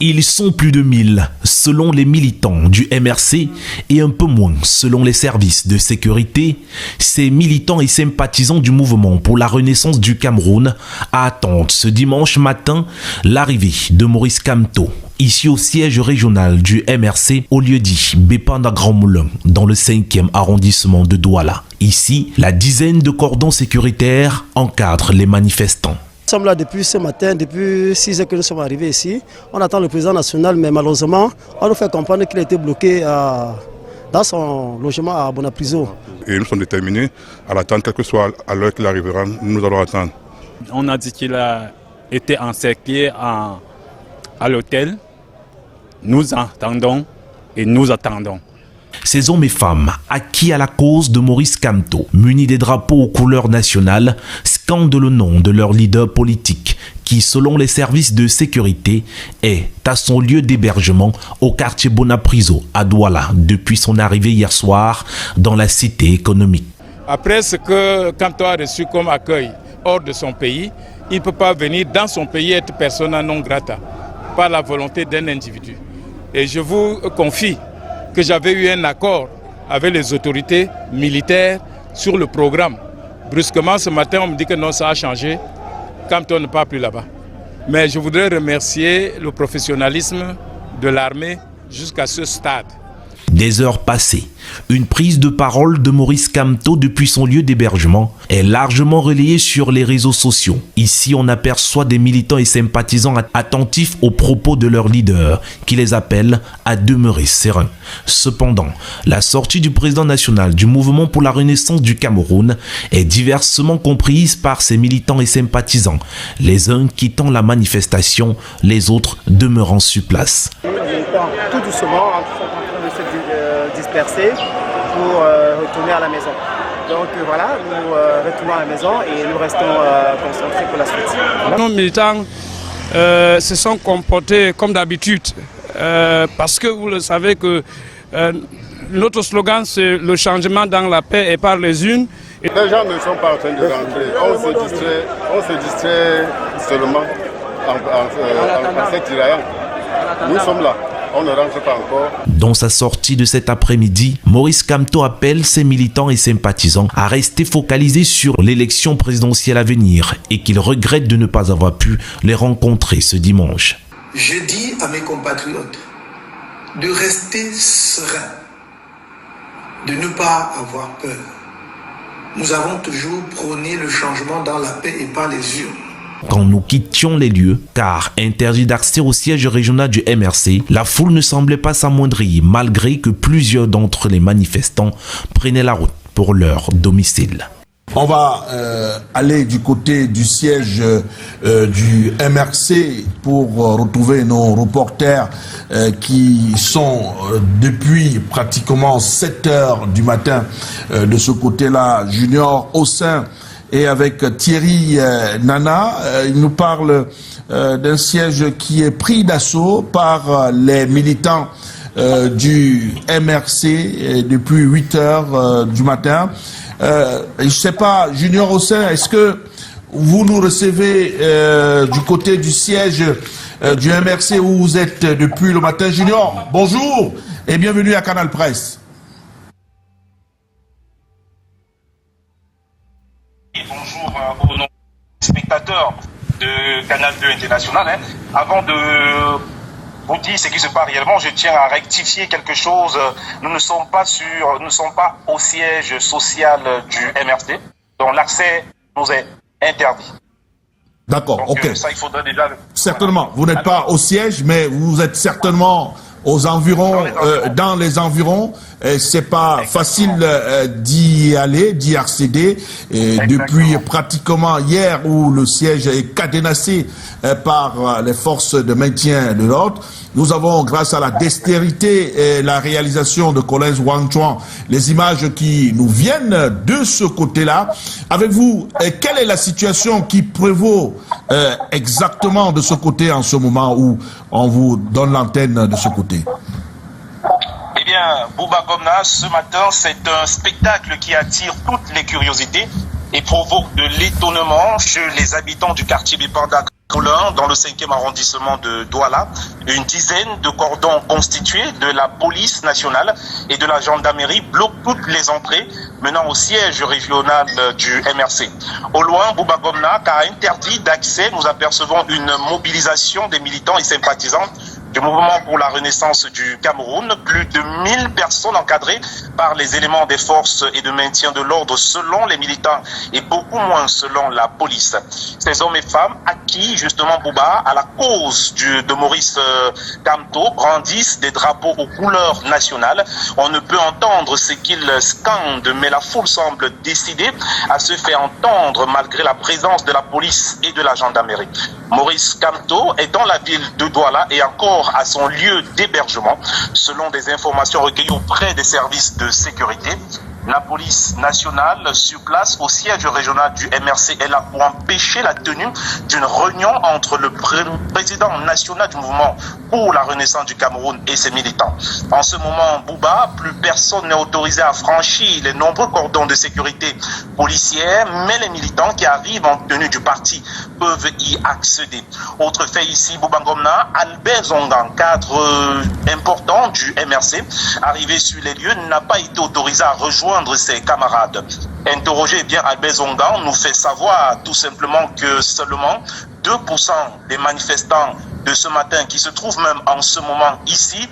Ils sont plus de 1000 selon les militants du MRC et un peu moins selon les services de sécurité. Ces militants et sympathisants du mouvement pour la renaissance du Cameroun attendent ce dimanche matin l'arrivée de Maurice Kamto, ici au siège régional du MRC au lieu-dit Bépanda Grand Moulin dans le 5e arrondissement de Douala. Ici, la dizaine de cordons sécuritaires encadrent les manifestants. Nous sommes là depuis ce matin, depuis 6 heures que nous sommes arrivés ici. On attend le président national, mais malheureusement, on nous fait comprendre qu'il a été bloqué dans son logement à Bonapriso. Et nous sommes déterminés à l'attendre, quelle que soit à l'heure qu'il arrivera, nous allons attendre. On a dit qu'il a été encerclé à l'hôtel. Nous attendons et nous attendons. Ces hommes et femmes, acquis à la cause de Maurice Kamto, munis des drapeaux aux couleurs nationales, scandent le nom de leur leader politique, qui, selon les services de sécurité, est à son lieu d'hébergement au quartier Bonapriso, à Douala, depuis son arrivée hier soir dans la cité économique. Après ce que Kamto a reçu comme accueil hors de son pays, il ne peut pas venir dans son pays être persona non grata, par la volonté d'un individu. Et je vous confie que j'avais eu un accord avec les autorités militaires sur le programme. Brusquement, ce matin, on me dit que non, ça a changé. Kamto ne part plus là-bas. Mais je voudrais remercier le professionnalisme de l'armée jusqu'à ce stade. Des heures passées, une prise de parole de Maurice Kamto depuis son lieu d'hébergement est largement relayée sur les réseaux sociaux. Ici, on aperçoit des militants et sympathisants attentifs aux propos de leur leader qui les appelle à demeurer sereins. Cependant, la sortie du président national du mouvement pour la renaissance du Cameroun est diversement comprise par ces militants et sympathisants, les uns quittant la manifestation, les autres demeurant sur place. Tout doucement, se disperser pour retourner à la maison. Donc voilà, nous retournons à la maison et nous restons concentrés pour la suite. Nos militants se sont comportés comme d'habitude parce que vous le savez que notre slogan c'est le changement dans la paix et par les unes. Les gens ne sont pas en train de rentrer, on se distrait seulement en se tiraillant. Nous sommes là. On ne rentre pas encore. Dans sa sortie de cet après-midi, Maurice Kamto appelle ses militants et sympathisants à rester focalisés sur l'élection présidentielle à venir et qu'il regrette de ne pas avoir pu les rencontrer ce dimanche. Je dis à mes compatriotes de rester sereins, de ne pas avoir peur. Nous avons toujours prôné le changement dans la paix et par les urnes. Quand nous quittions les lieux, car interdit d'accès au siège régional du MRC, la foule ne semblait pas s'amoindrir malgré que plusieurs d'entre les manifestants prenaient la route pour leur domicile. On va aller du côté du siège du MRC pour retrouver nos reporters qui sont depuis pratiquement 7 heures du matin de ce côté-là, Junior Ossin. Et avec Thierry Nana, il nous parle d'un siège qui est pris d'assaut par les militants du MRC depuis 8 heures du matin. Je ne sais pas, Junior Ossin, est-ce que vous nous recevez du côté du siège du MRC où vous êtes depuis le matin? Junior, bonjour et bienvenue à Canal Presse. Bonjour aux spectateurs de Canal 2 International. Avant de vous dire ce qui se passe réellement, je tiens à rectifier quelque chose. Nous ne sommes pas au siège social du MRC, dont l'accès nous est interdit. D'accord, donc, ok. Ça, il faudrait déjà... Certainement, vous n'êtes pas au siège, mais vous êtes certainement aux environs, dans les environs. C'est pas facile d'y aller, d'y accéder. Et depuis pratiquement hier où le siège est cadenassé par les forces de maintien de l'ordre, nous avons, grâce à la dextérité et la réalisation de Collins Wangchuan, les images qui nous viennent de ce côté-là. Avec vous, quelle est la situation qui prévaut exactement de ce côté en ce moment où on vous donne l'antenne de ce côté? Eh bien, Bouba Gomna, ce matin, c'est un spectacle qui attire toutes les curiosités. et provoque de l'étonnement chez les habitants du quartier Bipanda dans le 5e arrondissement de Douala. Une dizaine de cordons constitués de la police nationale et de la gendarmerie bloquent toutes les entrées menant au siège régional du MRC. Au loin, Bouba Gomna a interdit d'accès. Nous apercevons une mobilisation des militants et sympathisants du mouvement pour la renaissance du Cameroun. Plus de 1000 personnes encadrées par les éléments des forces et de maintien de l'ordre selon les militants et beaucoup moins selon la police. Ces hommes et femmes acquis justement Bouba à la cause de Maurice Kamto brandissent des drapeaux aux couleurs nationales. On ne peut entendre ce qu'ils scandent, mais la foule semble décidée à se faire entendre malgré la présence de la police et de la gendarmerie. Maurice Kamto est dans la ville de Douala et encore à son lieu d'hébergement, selon des informations recueillies auprès des services de sécurité. La police nationale sur place au siège régional du MRC est là pour empêcher la tenue d'une réunion entre le président national du mouvement pour la renaissance du Cameroun et ses militants. En ce moment, Bouba, plus personne n'est autorisé à franchir les nombreux cordons de sécurité policière, mais les militants qui arrivent en tenue du parti peuvent y accéder. Autre fait ici, Bouba Gomna, Albert Zongan, cadre important du MRC, arrivé sur les lieux, n'a pas été autorisé à rejoindre ses camarades. Interrogé, bien Albert Zongan nous fait savoir tout simplement que seulement 2% des manifestants de ce matin, qui se trouvent même en ce moment ici,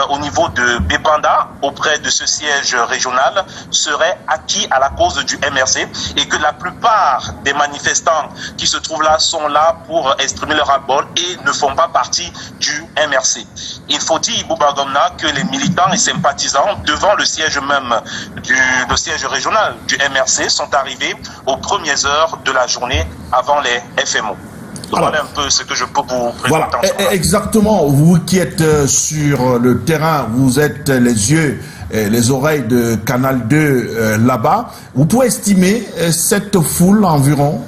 au niveau de Bépanda, auprès de ce siège régional, seraient acquis à la cause du MRC et que la plupart des manifestants qui se trouvent là sont là pour exprimer leur ras-le-bol et ne font pas partie du MRC. Il faut dire, Bouba Gomna, que les militants et sympathisants devant le siège même le siège régional du MRC sont arrivés aux premières heures de la journée avant les FMO. Voilà un peu ce que je peux vous présenter. Voilà, exactement. Vous qui êtes sur le terrain, vous êtes les yeux et les oreilles de Canal 2 là-bas. Vous pouvez estimer cette foule environ,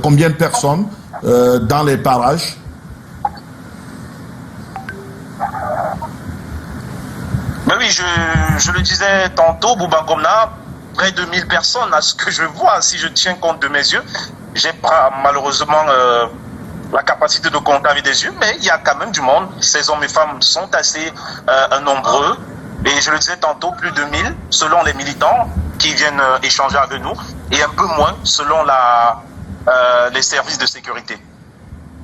combien de personnes dans les parages? Ben oui, je le disais tantôt, Bouba Gomna, près de 1000 personnes à ce que je vois, si je tiens compte de mes yeux. J'ai pas malheureusement la capacité de compter avec des yeux, mais il y a quand même du monde. Ces hommes et femmes sont assez nombreux. Et je le disais tantôt, plus de 1000 selon les militants qui viennent échanger avec nous, et un peu moins selon les services de sécurité.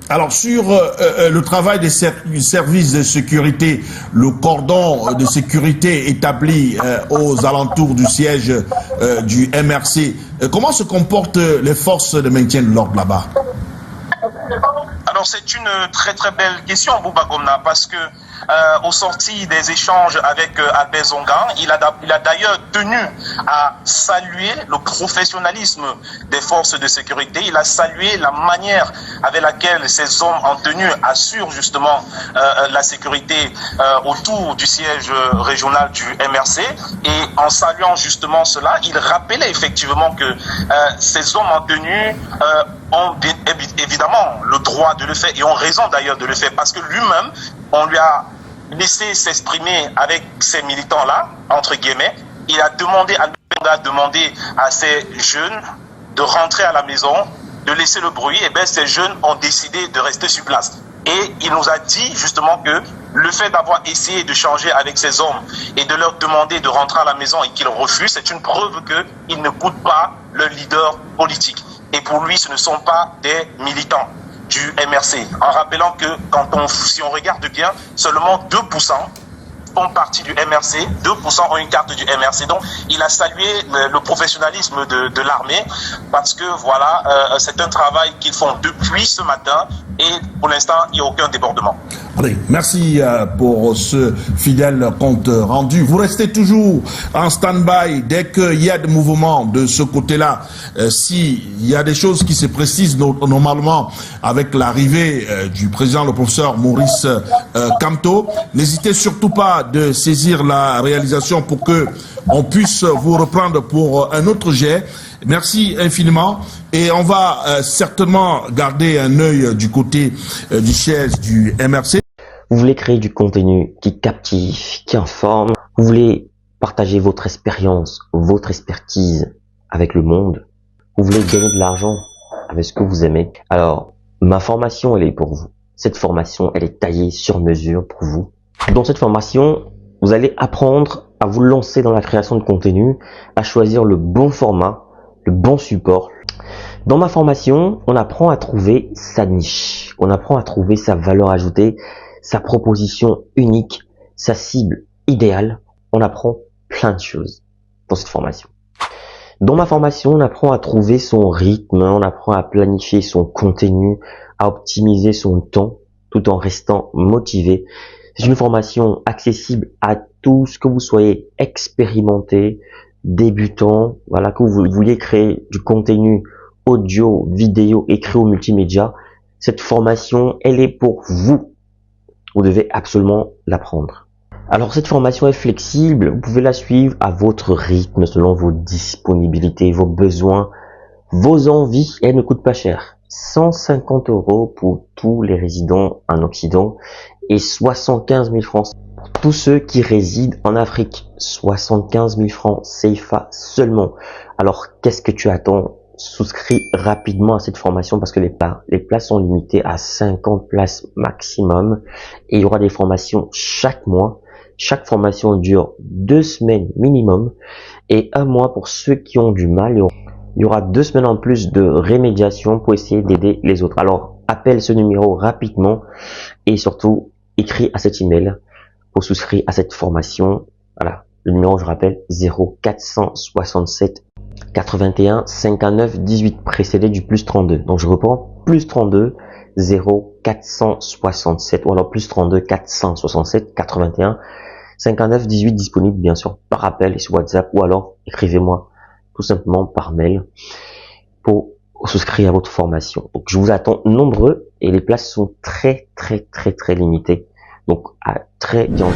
Alors sur le travail des services de sécurité, le cordon de sécurité établi aux alentours du siège du MRC, comment se comportent les forces de maintien de l'ordre là-bas? Alors c'est une très très belle question, Bouba Gomna, parce que au sorti des échanges avec Albert Zongan, il a d'ailleurs tenu à saluer le professionnalisme des forces de sécurité. Il a salué la manière avec laquelle ces hommes en tenue assurent justement la sécurité autour du siège régional du MRC. Et en saluant justement cela, il rappelait effectivement que ces hommes en tenue ont évidemment le droit de le faire et ont raison d'ailleurs de le faire, parce que lui-même, on lui a laissé s'exprimer avec ces militants-là, entre guillemets. Il a demandé à ces jeunes de rentrer à la maison, de laisser le bruit. Et bien ces jeunes ont décidé de rester sur place. Et il nous a dit justement que le fait d'avoir essayé de changer avec ces hommes et de leur demander de rentrer à la maison et qu'ils refusent, c'est une preuve qu'ils n'écoutent pas le leader politique. Et pour lui, ce ne sont pas des militants du MRC. En rappelant que si on regarde bien, seulement 2% font partie du MRC, 2% ont une carte du MRC. Donc, il a salué le professionnalisme de l'armée parce que voilà, c'est un travail qu'ils font depuis ce matin et pour l'instant, il n'y a aucun débordement. Allez, merci pour ce fidèle compte rendu. Vous restez toujours en stand-by dès qu'il y a des mouvements de ce côté-là. S'il y a des choses qui se précisent normalement avec l'arrivée du président, le professeur Maurice Kamto, n'hésitez surtout pas de saisir la réalisation pour que on puisse vous reprendre pour un autre jet. Merci infiniment et on va certainement garder un œil du côté du siège du MRC. Vous voulez créer du contenu qui captive, qui informe, vous voulez partager votre expérience, votre expertise avec le monde, Vous voulez gagner de l'argent avec ce que vous aimez. Alors, ma formation, elle est pour vous. Cette formation, elle est taillée sur mesure pour vous. Dans cette formation, vous allez apprendre à vous lancer dans la création de contenu, à choisir le bon format, le bon support. Dans ma formation, on apprend à trouver sa niche, on apprend à trouver sa valeur ajoutée, sa proposition unique, sa cible idéale. On apprend plein de choses dans cette formation. Dans ma formation, on apprend à trouver son rythme, on apprend à planifier son contenu, à optimiser son temps tout en restant motivé. C'est une formation accessible à tous, que vous soyez expérimenté, débutant, voilà, que vous vouliez créer du contenu audio, vidéo, écrit ou multimédia. Cette formation, elle est pour vous. Vous devez absolument l'apprendre. Alors cette formation est flexible, vous pouvez la suivre à votre rythme, selon vos disponibilités, vos besoins, vos envies. Elle ne coûte pas cher. 150 € pour tous les résidents en Occident et 75 000 francs pour tous ceux qui résident en Afrique. 75 000 francs CFA seulement. Alors qu'est-ce que tu attends? Souscris rapidement à cette formation parce que les places sont limitées à 50 places maximum et il y aura des formations chaque mois. Chaque formation dure 2 semaines minimum et 1 mois pour ceux qui ont du mal. Il y aura 2 semaines en plus de rémédiation pour essayer d'aider les autres. Alors, appelle ce numéro rapidement et surtout, écris à cet email pour souscrire à cette formation. Voilà, le numéro, je rappelle, 0467 81 59 18 précédé du plus 32. Donc, je reprends, plus 32 0467 ou alors plus 32 467 81 59 18 disponible bien sûr par appel et sur WhatsApp ou alors écrivez-moi tout simplement par mail pour souscrire à votre formation. Donc je vous attends nombreux et les places sont très limitées. Donc à très bientôt.